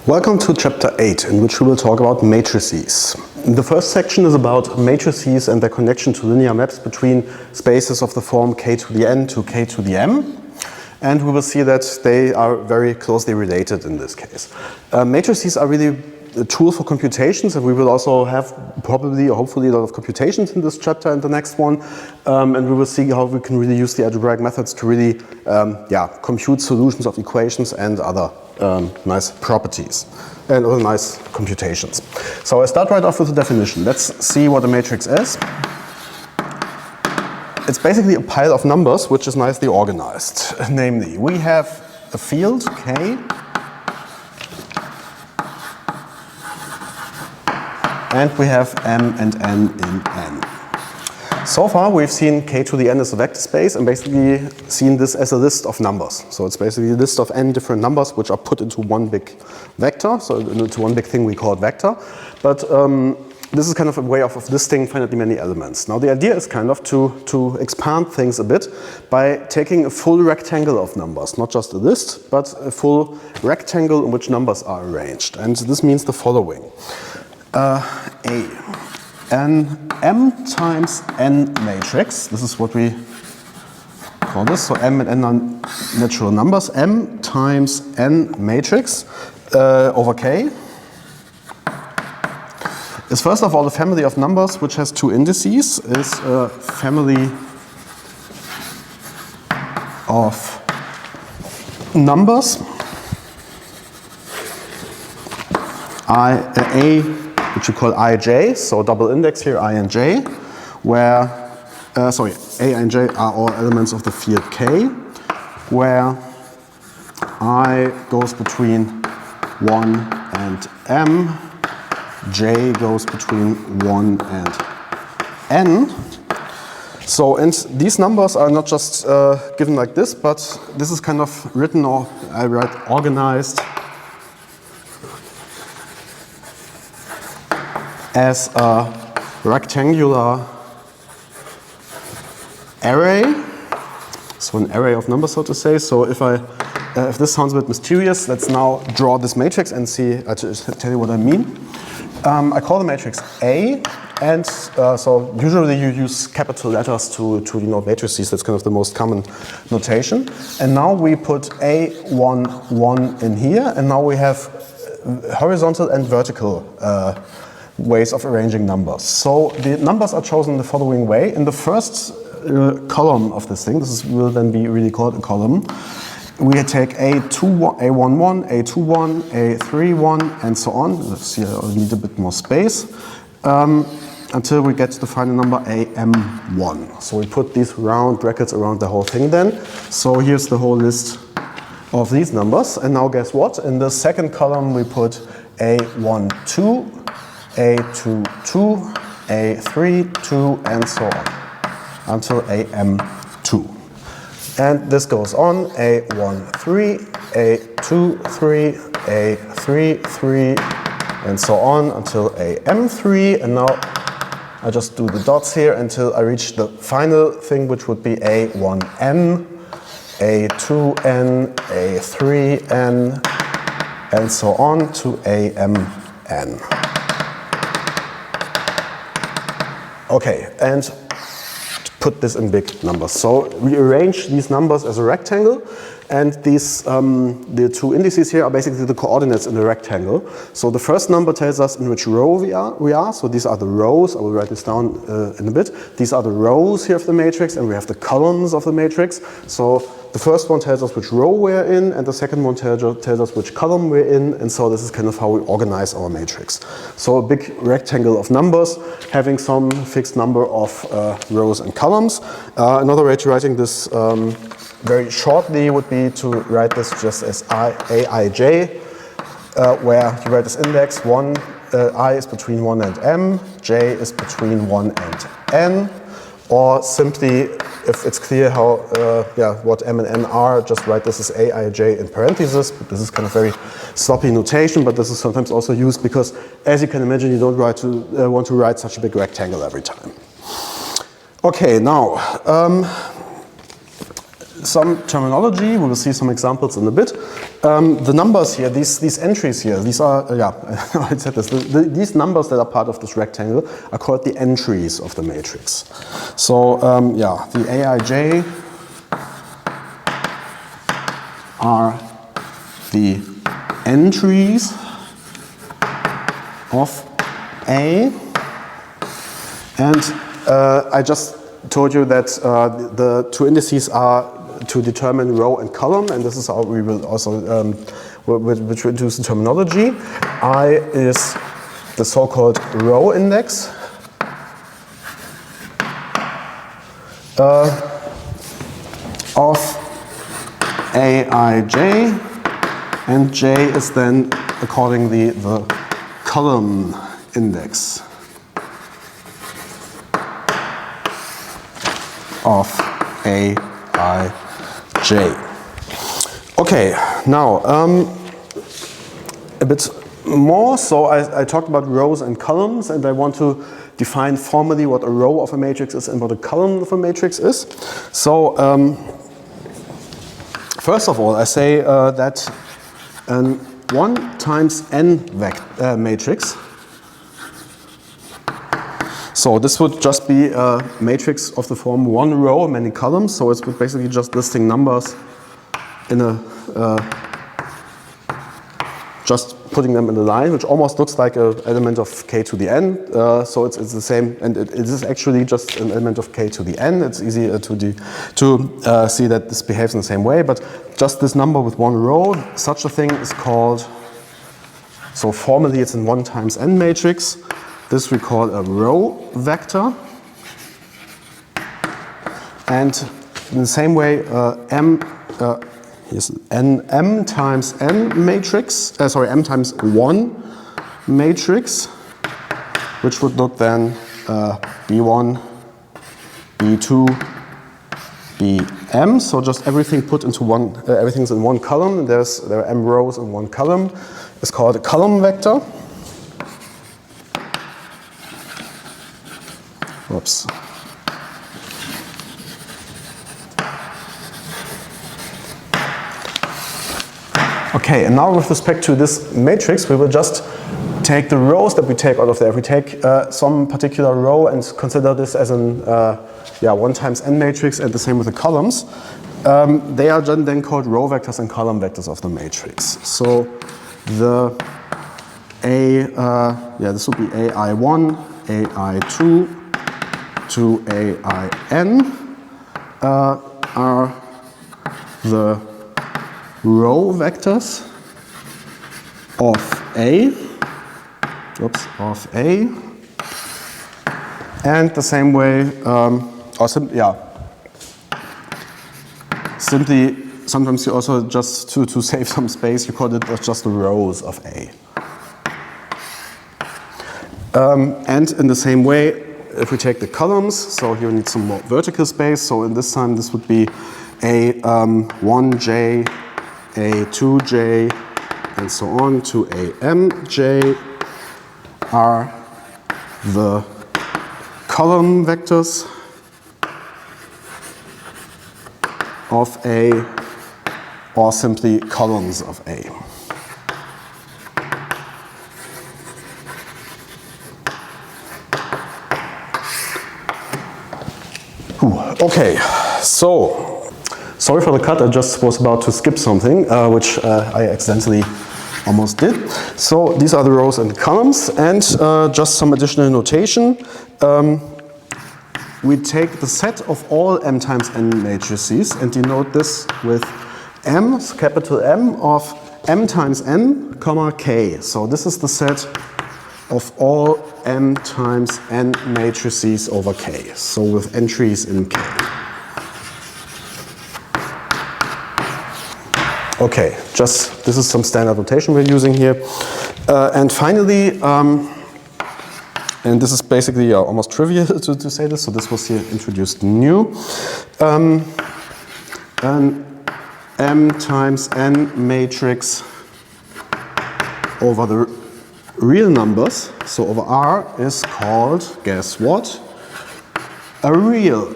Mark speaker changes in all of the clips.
Speaker 1: Welcome to chapter 8, in which we will talk about matrices. The first section is about matrices and their connection to linear maps between spaces of the form k to the n to k to the m. And we will see that they are very closely related in this case. Matrices are really a tool for computations, and we will also have probably or hopefully a lot of computations in this chapter and the next one. And we will see how we can really use the algebraic methods to really compute solutions of equations and other nice properties and other nice computations. So I start right off with the definition. Let's see what a matrix is. It's basically a pile of numbers which is nicely organized. Namely, we have a field K and we have m and n in n. So far we've seen k to the n as a vector space and basically seen this as a list of numbers. So it's basically a list of n different numbers which are put into one big vector, so into one big thing we call it vector. But this is kind of a way of listing finitely many elements. Now the idea is kind of to expand things a bit by taking a full rectangle of numbers, not just a list, but a full rectangle in which numbers are arranged. And this means the following. An m times n matrix, this is what we call this, so m and n are natural numbers, m times n matrix over k is first of all a family of numbers which has two indices, is a family of numbers A, which we call ij, so double index here, I and j, where, A and j are all elements of the field K, where I goes between 1 and m, j goes between 1 and n. So, and these numbers are not just given like this, but this is kind of written, or I write organized as a rectangular array, so an array of numbers, so to say. So if this sounds a bit mysterious, let's now draw this matrix and see, tell you what I mean. I call the matrix A, and so usually you use capital letters to denote matrices. That's kind of the most common notation. And now we put A1, 1 in here, and now we have horizontal and vertical ways of arranging numbers. So the numbers are chosen the following way. In the first column of this thing, will then be really called a column, we take A11, A21, A31, and so on. Let's see, I need a bit more space, until we get to the final number AM1. So we put these round brackets around the whole thing then. So here's the whole list of these numbers. And now guess what? In the second column we put A12, A22, A32, and so on, until AM2. And this goes on, A13, A23, A33, and so on until AM3. And now I just do the dots here until I reach the final thing, which would be A1n, A2n, A3n, and so on to AMN. Okay, and put this in big numbers. So we arrange these numbers as a rectangle, and these the two indices here are basically the coordinates in the rectangle. So the first number tells us in which row we are. So these are the rows. I will write this down in a bit. These are the rows here of the matrix, and we have the columns of the matrix. So the first one tells us which row we're in, and the second one tells us which column we're in, and so this is kind of how we organize our matrix. So a big rectangle of numbers having some fixed number of rows and columns. Another way to writing this very shortly would be to write this just as Aij, where you write this index 1, I is between 1 and m, j is between 1 and n, or simply, if it's clear how, what m and n are, just write this as Aij in parentheses. But this is kind of very sloppy notation, but this is sometimes also used because, as you can imagine, you don't want to write such a big rectangle every time. Okay, now, some terminology. We will see some examples in a bit. The numbers here, these entries here, these are, I said this, these numbers that are part of this rectangle are called the entries of the matrix. So, the Aij are the entries of A, and I just told you that the two indices are to determine row and column, and this is how we will also which we introduce the terminology. I is the so-called row index of Aij, and J is then accordingly the column index of Aij. Okay, now a bit more. So I talked about rows and columns, and I want to define formally what a row of a matrix is and what a column of a matrix is. So first of all, I say that an 1 times n matrix. So this would just be a matrix of the form one row, many columns. So it's basically just listing numbers in a, just putting them in a line, which almost looks like an element of k to the n. So it's the same, and it is actually just an element of k to the n. It's easy to see that this behaves in the same way, but just this number with one row, such a thing is called, so formally it's in 1 times n matrix. This we call a row vector. And in the same way, m times n matrix, m times 1 matrix, which would look then B1, B2, Bm. So just everything put into one, everything's in one column. There are m rows in one column. It's called a column vector. Whoops. Okay, and now with respect to this matrix, we will just take the rows that we take out of there. If we take some particular row and consider this as an 1 times n matrix, and the same with the columns, they are then called row vectors and column vectors of the matrix. So the this would be AI1, AI2 to AIN are the row vectors of A, and the same way, simply, sometimes you also just to save some space, you call it just the rows of A. And in the same way, if we take the columns, so here we need some more vertical space. So in this time, this would be A1j, A2j, and so on to AMJ are the column vectors of A, or simply columns of A. Okay, so sorry for the cut. I just was about to skip something, which I accidentally almost did. So these are the rows and columns, and just some additional notation. We take the set of all m times n matrices and denote this with m, so capital M, of m times n, comma k. So this is the set of all m times n matrices over k, so with entries in k. Okay, just this is some standard notation we're using here. And finally, and this is basically almost trivial to say this, so this was here introduced new. An m times n matrix over the real numbers, so over R, is called, guess what? A real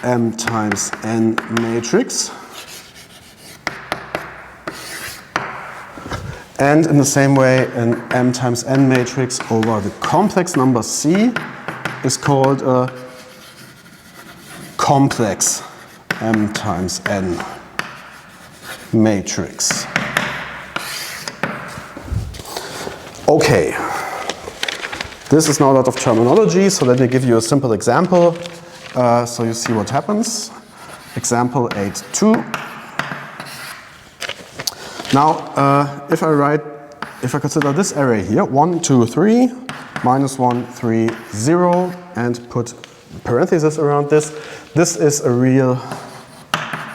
Speaker 1: M times N matrix. And in the same way, an M times N matrix over the complex number C is called a complex M times N matrix. Okay, this is now a lot of terminology, so let me give you a simple example so you see what happens. Example 8.2. Now, if I consider this array here, 1, 2, 3, minus 1, 3, 0, and put parentheses around this, this is a real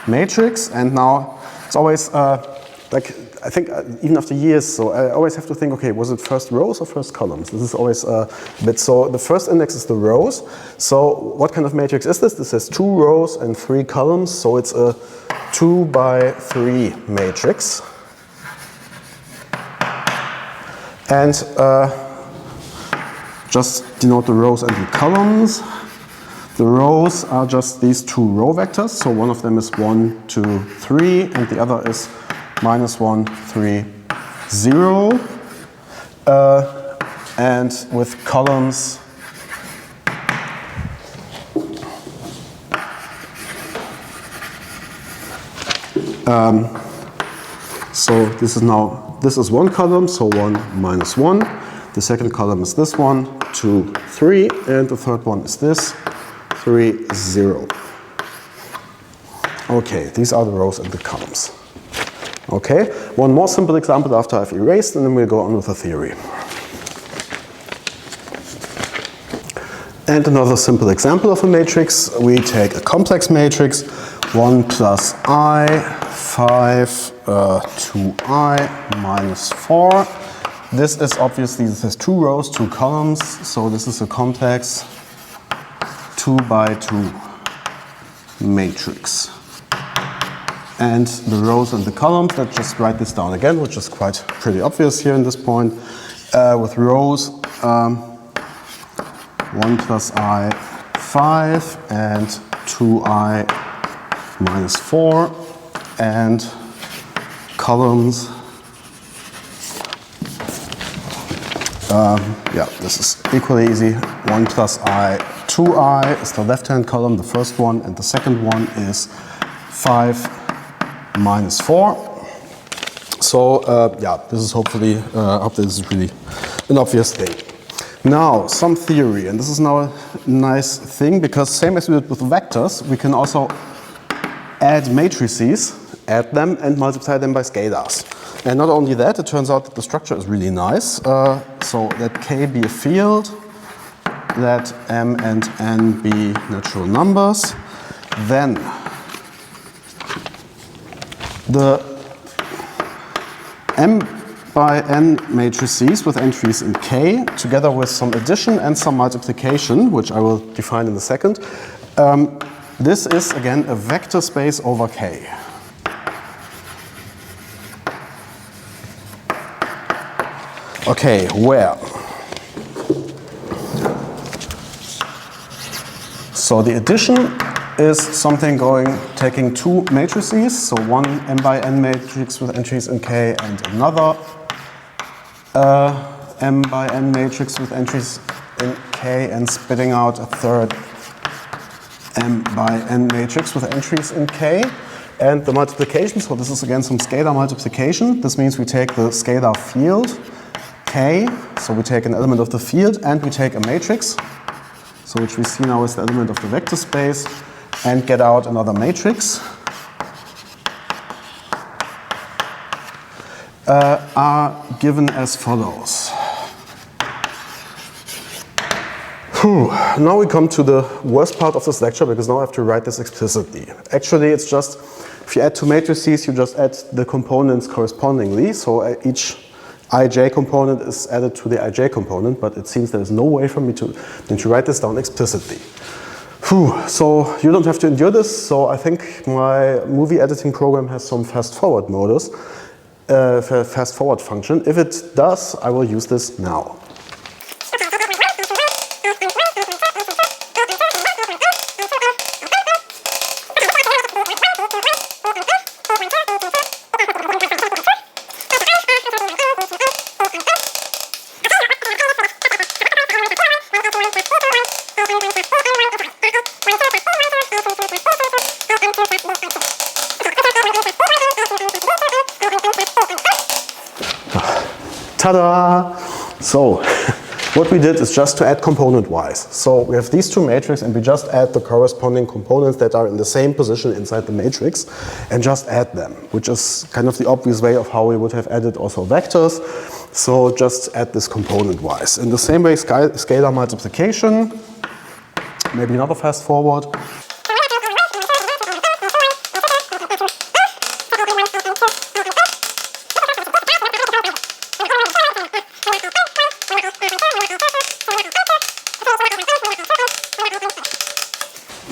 Speaker 1: matrix, and now it's always like, I think even after years, so I always have to think, okay, was it first rows or first columns? This is always a bit, so the first index is the rows. So what kind of matrix is this? This has 2 rows and 3 columns, so it's a 2 by 3 matrix. And just denote the rows and the columns. The rows are just these 2 row vectors, so one of them is 1, 2, 3, and the other is minus 1, 3, 0. And with columns, so this is one column, so 1, minus 1. The second column is this one, 2, 3, and the third one is this, 3, 0. Okay, these are the rows and the columns. Okay, one more simple example after I've erased, and then we'll go on with the theory. And another simple example of a matrix. We take a complex matrix, 1 plus I, 5, 2I, minus 4. This is obviously, this has 2 rows, 2 columns, so this is a complex 2 by 2 matrix. And the rows and the columns, let's just write this down again, which is quite pretty obvious here in this point. With rows, 1 plus I, 5, and 2I minus 4, and columns, yeah, this is equally easy. 1 plus I, 2I is the left-hand column, the first one, and the second one is 5 minus 4. So yeah, this is hopefully, I hope this is really an obvious thing. Now, some theory, and this is now a nice thing, because same as we did with vectors, we can also add matrices, add them, and multiply them by scalars. And not only that, it turns out that the structure is really nice. So let K be a field, let M and N be natural numbers, then the M by N matrices with entries in K, together with some addition and some multiplication, which I will define in a second, this is again a vector space over K. Okay, where? So the addition is something taking 2 matrices, so one M by N matrix with entries in K and another M by N matrix with entries in K, and spitting out a third M by N matrix with entries in K. And the multiplication, so this is again some scalar multiplication. This means we take the scalar field K, so we take an element of the field, and we take a matrix, so which we see now is the element of the vector space, and get out another matrix. Are given as follows. Now we come to the worst part of this lecture, because now I have to write this explicitly. Actually, it's just, if you add 2 matrices, you just add the components correspondingly. So each ij component is added to the ij component, but it seems there is no way for me to write this down explicitly. So you don't have to endure this. So I think my movie editing program has some fast forward modus, fast forward function. If it does, I will use this now. Ta-da! So, what we did is just to add component-wise. So we have these two matrices and we just add the corresponding components that are in the same position inside the matrix and just add them, which is kind of the obvious way of how we would have added also vectors. So just add this component-wise. In the same way, scalar multiplication, maybe another fast forward.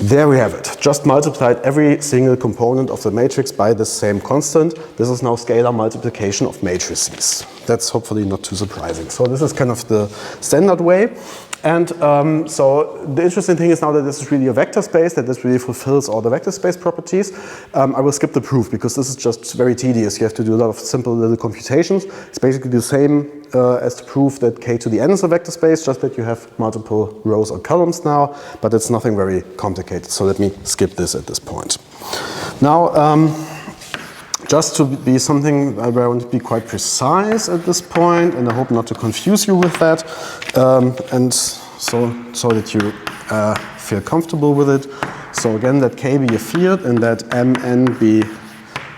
Speaker 1: There we have it. Just multiplied every single component of the matrix by the same constant. This is now scalar multiplication of matrices. That's hopefully not too surprising. So this is kind of the standard way. And so the interesting thing is now that this is really a vector space, that this really fulfills all the vector space properties. I will skip the proof because this is just very tedious. You have to do a lot of simple little computations. It's basically the same as to prove that k to the n is a vector space, just that you have multiple rows or columns now, but it's nothing very complicated. So let me skip this at this point. Now, just to be something where I want to be quite precise at this point, and I hope not to confuse you with that, and so that you feel comfortable with it. So again, let k be a field and let m, n be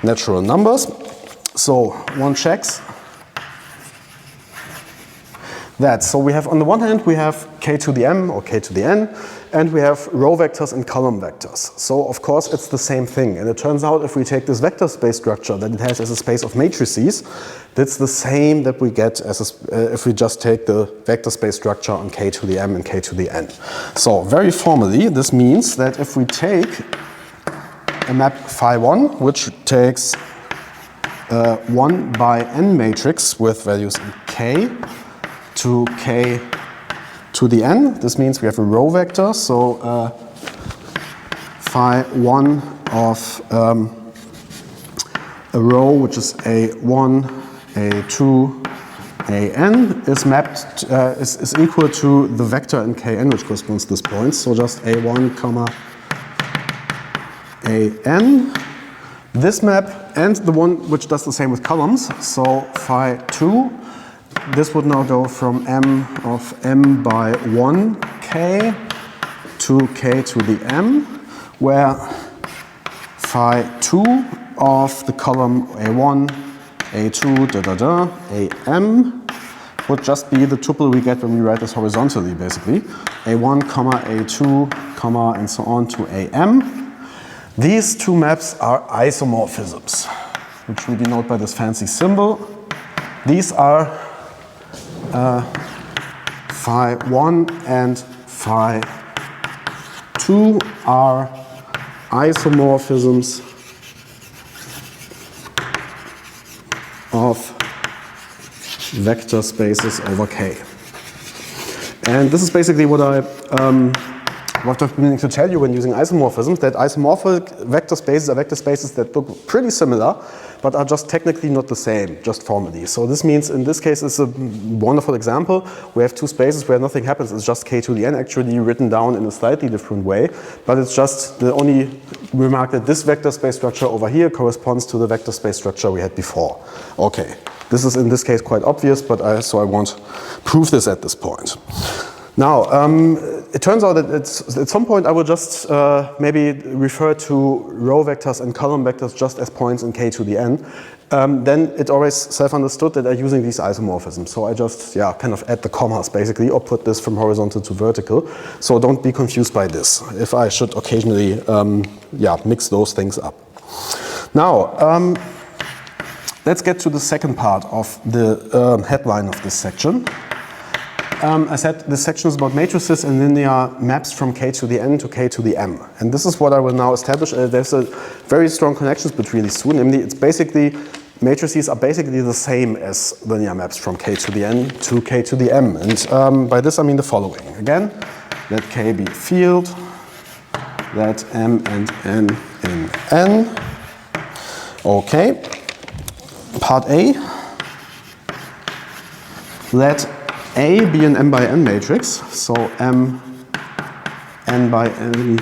Speaker 1: natural numbers. So one checks that. So we have, on the one hand, we have k to the m or k to the n, and we have row vectors and column vectors. So of course it's the same thing. And it turns out if we take this vector space structure that it has as a space of matrices, that's the same that we get as if we just take the vector space structure on k to the m and k to the n. So very formally, this means that if we take a map phi1, which takes 1 by n matrix with values in k to k to the n. This means we have a row vector, so phi1 of a row which is a1, a2, an is mapped is equal to the vector in kn, which corresponds to this point. So just a1 comma an. This map and the one which does the same with columns. So phi2. This would now go from m of m by 1k to k to the m, where phi2 of the column a1, a2, am would just be the tuple we get when we write this horizontally, basically. a1, comma, a2, comma, and so on to am. These two maps are isomorphisms, which we denote by this fancy symbol. These are phi1 and phi2 are isomorphisms of vector spaces over K. And this is basically what I've been meaning to tell you when using isomorphisms, that isomorphic vector spaces are vector spaces that look pretty similar, but are just technically not the same, just formally. So this means in this case it's a wonderful example. We have two spaces where nothing happens. It's just k to the n actually written down in a slightly different way, but it's just the only remark that this vector space structure over here corresponds to the vector space structure we had before. Okay, this is in this case quite obvious, but so I won't prove this at this point. Now, it turns out that at some point I will just maybe refer to row vectors and column vectors just as points in k to the n. Then it always self-understood that I'm using these isomorphisms. So I just, kind of add the commas basically, or put this from horizontal to vertical. So don't be confused by this, if I should occasionally, mix those things up. Now, let's get to the second part of the headline of this section. I said this section is about matrices and linear maps from k to the n to k to the m. And this is what I will now establish. There's a very strong connections between these two. Namely, it's basically, matrices are basically the same as linear maps from k to the n to k to the m. And by this I mean the following. Again, let k be a field, let m and n in n. Okay. Part A. Let A be an m by n matrix, so m n by n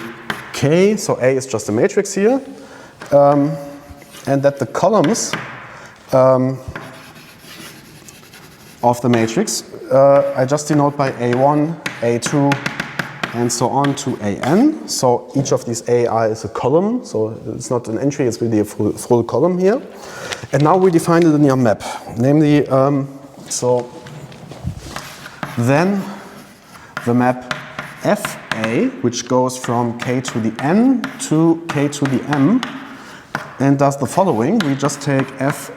Speaker 1: k, so A is just a matrix here, and that the columns of the matrix, I just denote by A1, A2, and so on to AN. So each of these AI is a column, so it's not an entry, it's really a full column here. And now we define a linear map, namely, so then the map FA, which goes from k to the n to k to the m, and does the following. We just take f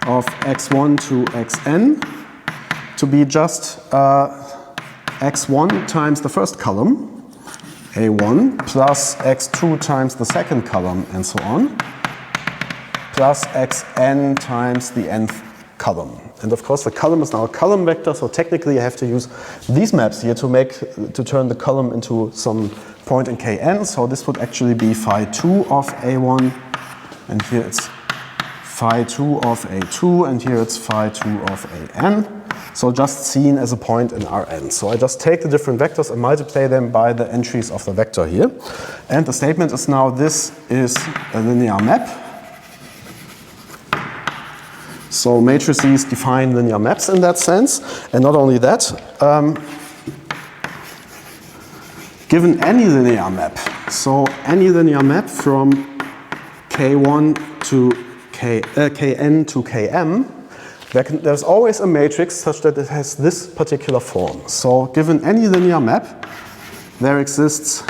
Speaker 1: of x1 to xn to be just x1 times the first column, a1, plus x2 times the second column, and so on, plus xn times the nth column. And of course the column is now a column vector, so technically I have to use these maps here to turn the column into some point in Kn. So this would actually be phi2 of A1, and here it's phi2 of A2, and here it's phi2 of An. So just seen as a point in Rn. So I just take the different vectors and multiply them by the entries of the vector here. And the statement is now this is a linear map. So matrices define linear maps in that sense. And not only that, given any linear map, so any linear map from K1 to Kn to Km, there's always a matrix such that it has this particular form. So given any linear map, there exists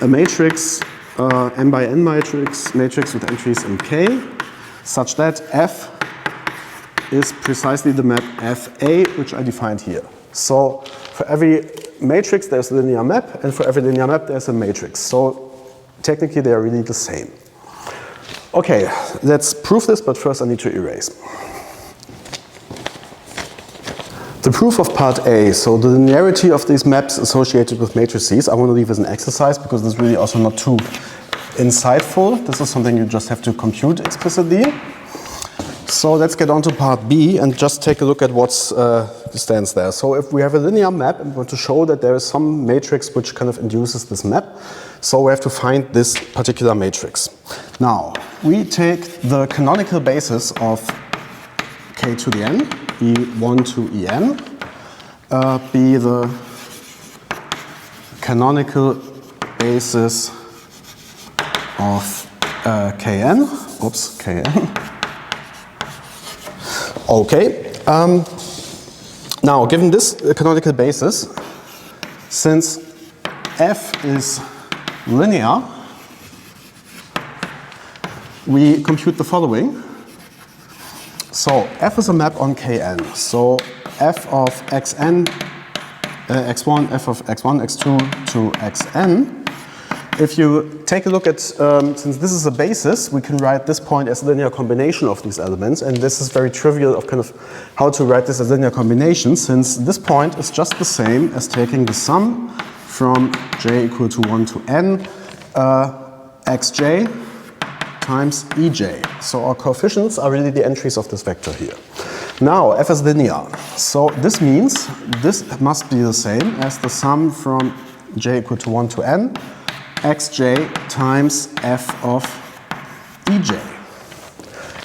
Speaker 1: a matrix, n by n matrix with entries in K, such that F is precisely the map Fa, which I defined here. So for every matrix there's a linear map, and for every linear map there's a matrix. So technically they are really the same. Okay, let's prove this, but first I need to erase. The proof of part A, so the linearity of these maps associated with matrices, I want to leave as an exercise because this is really also not too insightful. This is something you just have to compute explicitly. So let's get on to part B and just take a look at what stands there. So if we have a linear map and we want to show that there is some matrix which kind of induces this map, so we have to find this particular matrix. Now, we take the canonical basis of k to the n, e1 to en, be the canonical basis of kn. Oops, kn. Okay. Now, given this canonical basis, since f is linear, we compute the following. So f is a map on Kn. So f of xn, x1, f of x1, x2 to xn. If you take a look at, since this is a basis, we can write this point as a linear combination of these elements, and this is very trivial of kind of how to write this as linear combination, since this point is just the same as taking the sum from j equal to 1 to n, xj times ej. So our coefficients are really the entries of this vector here. Now, f is linear. So this means this must be the same as the sum from j equal to 1 to n, xj times f of ej.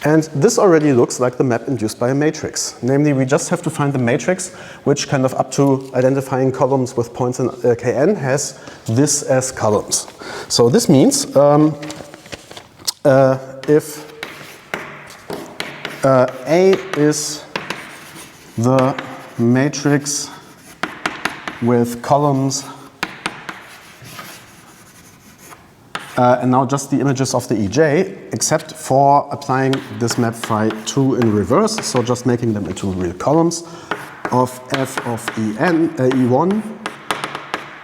Speaker 1: And this already looks like the map induced by a matrix. Namely, we just have to find the matrix which kind of up to identifying columns with points in Kn has this as columns. So this means if A is the matrix with columns and now just the images of the EJ, except for applying this map phi2 in reverse, so just making them into real columns of f of E1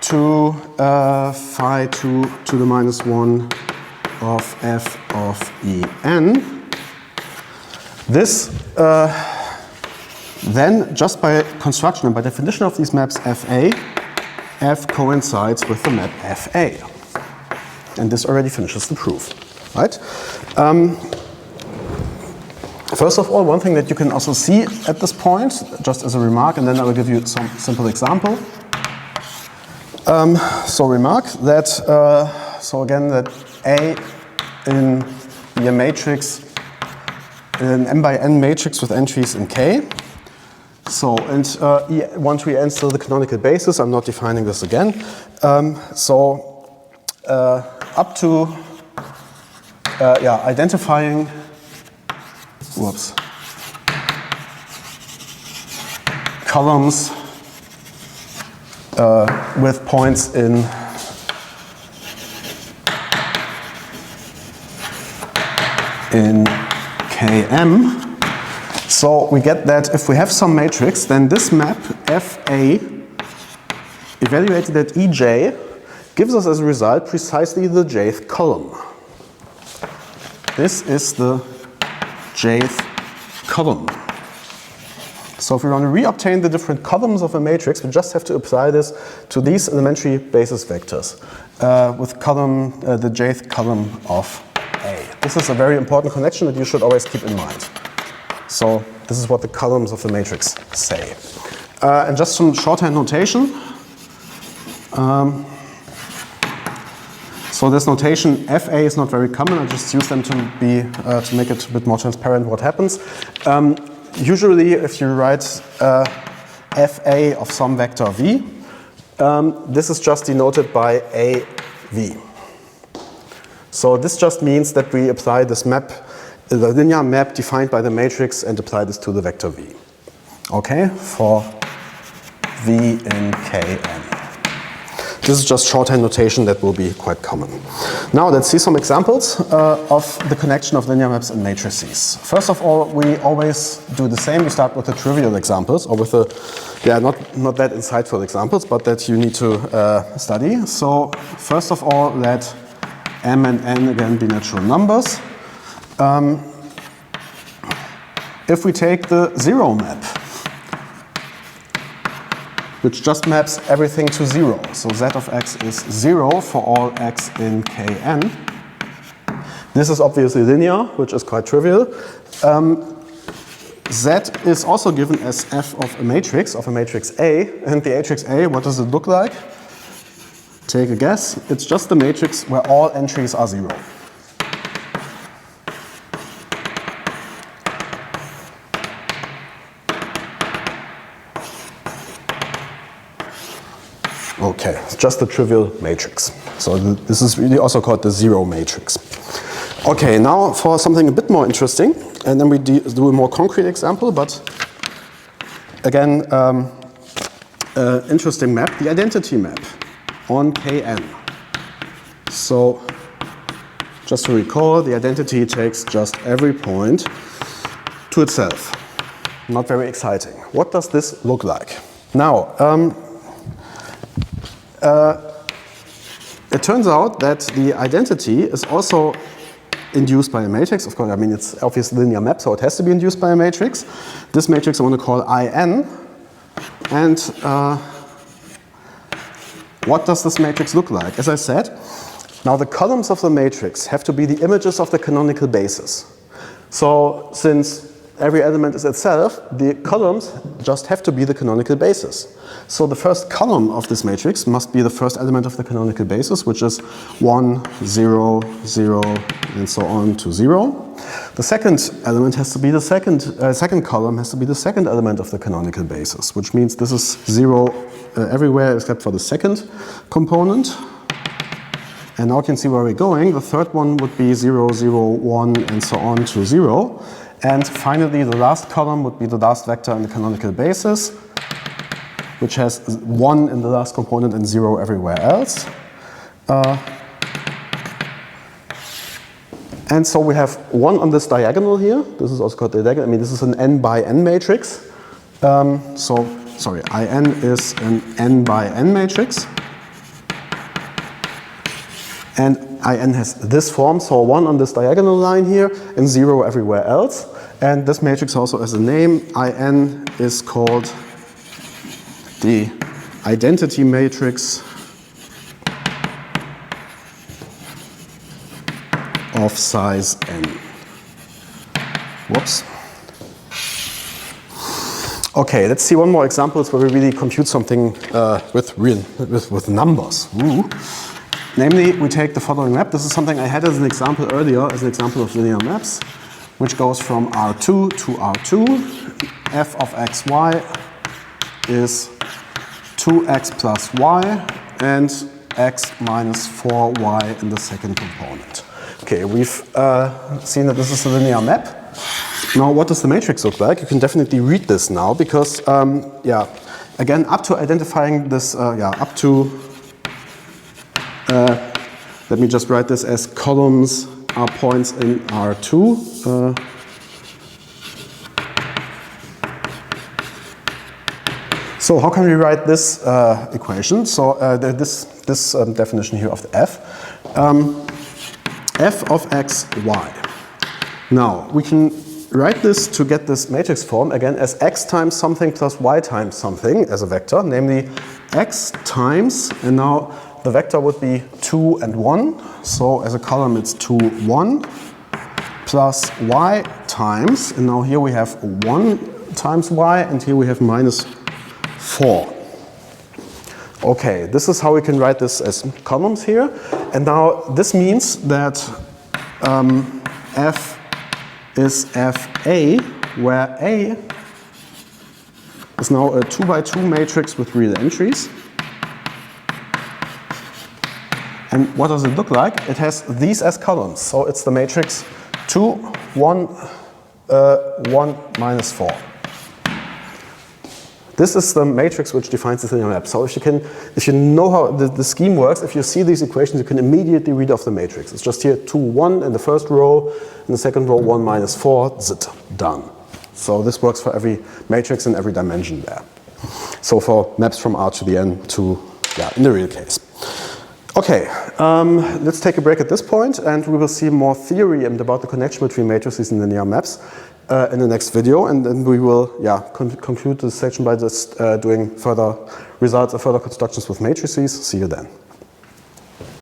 Speaker 1: to phi2 to the minus 1 of f of En. This then, just by construction and by definition of these maps Fa, f coincides with the map Fa. And this already finishes the proof, right? First of all, one thing that you can also see at this point, just as a remark, and then I will give you some simple example. So remark that, so again, that A in the matrix an m by n matrix with entries in K. So, and E1 to En still the canonical basis. I'm not defining this again. Up to identifying, columns with points in Km. So we get that if we have some matrix, then this map Fa evaluated at Ej gives us as a result precisely the jth column. This is the jth column. So if we want to reobtain the different columns of a matrix, we just have to apply this to these elementary basis vectors with column, the jth column of A. This is a very important connection that you should always keep in mind. So this is what the columns of the matrix say. And just some shorthand notation. So this notation Fa is not very common. I just use them to make it a bit more transparent what happens. Usually, if you write Fa of some vector v, this is just denoted by AV. So this just means that we apply this map, the linear map defined by the matrix, and apply this to the vector v. Okay, for v in Kn. This is just shorthand notation that will be quite common. Now let's see some examples of the connection of linear maps and matrices. First of all, we always do the same. We start with the trivial examples, or with the, not that insightful examples, but that you need to study. So first of all, let m and n again be natural numbers. If we take the zero map, which just maps everything to 0. So z of x is 0 for all x in Kn. This is obviously linear, which is quite trivial. Z is also given as f of a matrix A. And the matrix A, what does it look like? Take a guess. It's just the matrix where all entries are 0. Okay, it's just a trivial matrix. So this is really also called the zero matrix. Okay, now for something a bit more interesting, and then we do a more concrete example, but again, interesting map, the identity map on Kn. So just to recall, the identity takes just every point to itself. Not very exciting. What does this look like? Now, it turns out that the identity is also induced by a matrix. Of course, I mean, it's obviously linear map, so it has to be induced by a matrix. This matrix I want to call In. And what does this matrix look like? As I said, now the columns of the matrix have to be the images of the canonical basis. So since every element is itself, the columns just have to be the canonical basis. So the first column of this matrix must be the first element of the canonical basis, which is 1, 0, 0, and so on to 0. The second element has to be the second column has to be the second element of the canonical basis, which means this is 0 everywhere except for the second component. And now you can see where we're going. The third one would be 0, 0, 1, and so on to 0. And finally, the last column would be the last vector in the canonical basis, which has 1 in the last component and 0 everywhere else. And so we have 1 on this diagonal here. This is also called the diagonal. I mean, this is an n by n matrix. In is an n by n matrix. And In has this form, so 1 on this diagonal line here and 0 everywhere else. And this matrix also has a name. In is called the identity matrix of size n. Whoops. Okay, let's see one more example where we really compute something with numbers. Ooh. Namely, we take the following map. This is something I had as an example earlier, as an example of linear maps. which goes from R2 to R2. F of xy is 2x plus y and x minus 4y in the second component. Okay, we've seen that this is a linear map. Now, what does the matrix look like? You can definitely read this now because, yeah, again, up to identifying this, up to, let me just write this as columns are points in R2. So how can we write this equation? So this definition here of the f. F of x, y. Now, we can write this to get this matrix form again as x times something plus y times something as a vector, namely x times, and now the vector would be 2 and 1. So as a column it's 2, 1 plus y times, and now here we have 1 times y, and here we have minus 4. Okay, this is how we can write this as columns here. And now this means that f is fa, where A is now a 2 by 2 matrix with real entries. And what does it look like? It has these as columns. So it's the matrix 2, 1, 1, minus 4. This is the matrix which defines the linear map. So if you know how the scheme works, if you see these equations, you can immediately read off the matrix. It's just here 2, 1 in the first row, in the second row 1, minus 4, zit, done. So this works for every matrix in every dimension there. So for maps from R to the n to, yeah, in the real case. Okay, let's take a break at this point, and we will see more theory about the connection between matrices and linear maps in the next video, and then we will conclude this section by just doing further results or further constructions with matrices. See you then.